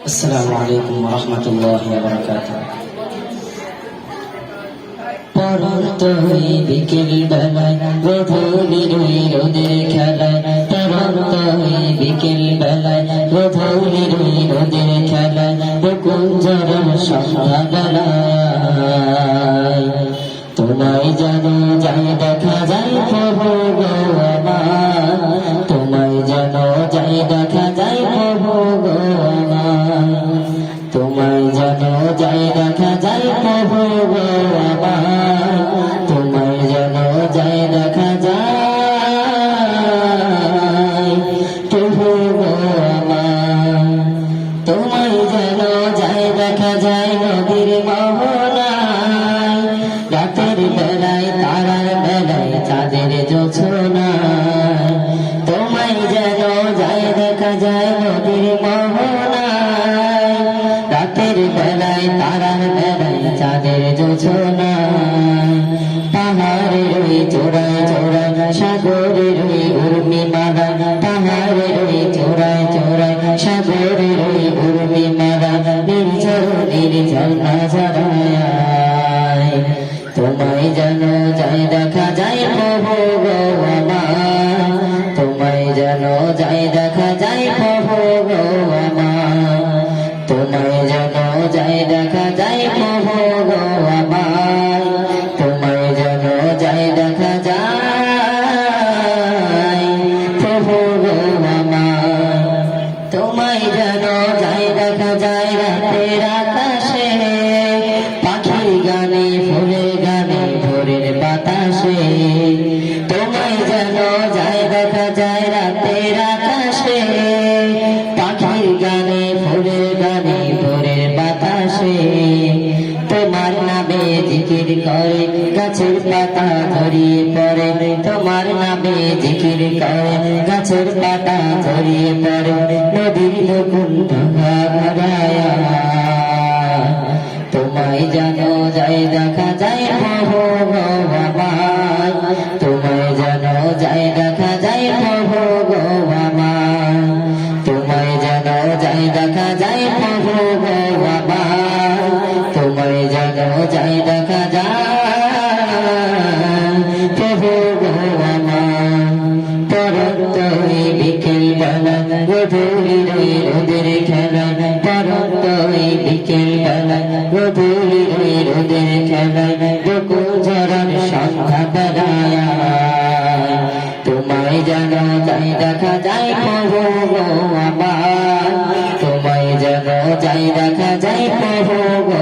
আসসালামু আলাইকুম ওয়া রাহমাতুল্লাহি ওয়া বারাকাতুহু। পরন্ত হই বিকেল বেলায় গধূলির ওই রোদের খেলায়, পরন্ত হই বিকেল বেলায় গধূলির ওই রোদের খেলায়, বকুল ঝড়ের সন্ধ্যা বেলায় তোমায় যেন যাই দেখা যায় প্রভু গো আমার, তোমায় যেন যাই দেখা যায় প্রভু গো আমার, তোমায় যেন যাই দেখা যায় প্রভু গো আমার, তোমায় যেন যাই দেখা যায় প্রভু গো আমার, তোমায় যেন যাই দেখা যায় নদীর মোহনায়, রাতের বেলায় তারার বেলায় চাঁদের জোছনায়, তোমায় যেন যাই দেখা যায় নদীর মোহনায়, রাতের বেলায় তারার বেলায় চাঁদের জোছনায়, পাহাড়ের ওই চূড়ায় চূড়ায় সাগরের ওই উর্মি মালা, পাহাড়ের ওই চূড়ায় চূড়ায় সাগরের ওই উর্মি মালা, নির্ঝর ঝর্ণা ঝরায়, তোমায় যেন যাই দেখা যায় প্রভু গো আমার, তোমায় যেন যাই দেখা যায় প্রভু গো আমার, তোমায় যেন যাই দেখা যায় প্রভু গো আমার, তোমায় যেন যাই দেখা যায় প্রভু গো আমার, তোমায় যেন যাই দেখা যায় রাতের আকাশে, পাখির গানে ফুলের গানে ভোরের বাতাসে, তোমায় যেন যাই দেখা যায় রাতের আকাশে, পাখির গানে ফুলের গানে ভোরের বাতাসে, তোমার নামে জিকির করে গাছের পাতা ঝরিয়ে পড়ে, তোমার নামে জিকির করে গাছের পাতা ঝরিয়ে পড়ে, নদীর বকুল ভাঙা ভাঙায়া, তোমায় যেন যাই দেখা যায় প্রভু গো আমার, তোমায় যেন যাই দেখা যায় প্রভু গো আমার, তোমায় যেন যাই দেখা যায় প্রভু গো আমার, তোমায় যেন যাই দেখা যায় প্রভু গো আমার, পরন্ত ওই বিকেল বেলা গধূলির ওই রোদের খেলা, পরন্ত ওই বিকেল বেলা গধূলির ওই রোদের খেলা, বকুল ঝড়ের সন্ধ্যা বেলায় তোমায় যেন যাই দেখা যায় প্রভু গো আমার, তোমায় যেন যাই দেখা যায় প্রভু গো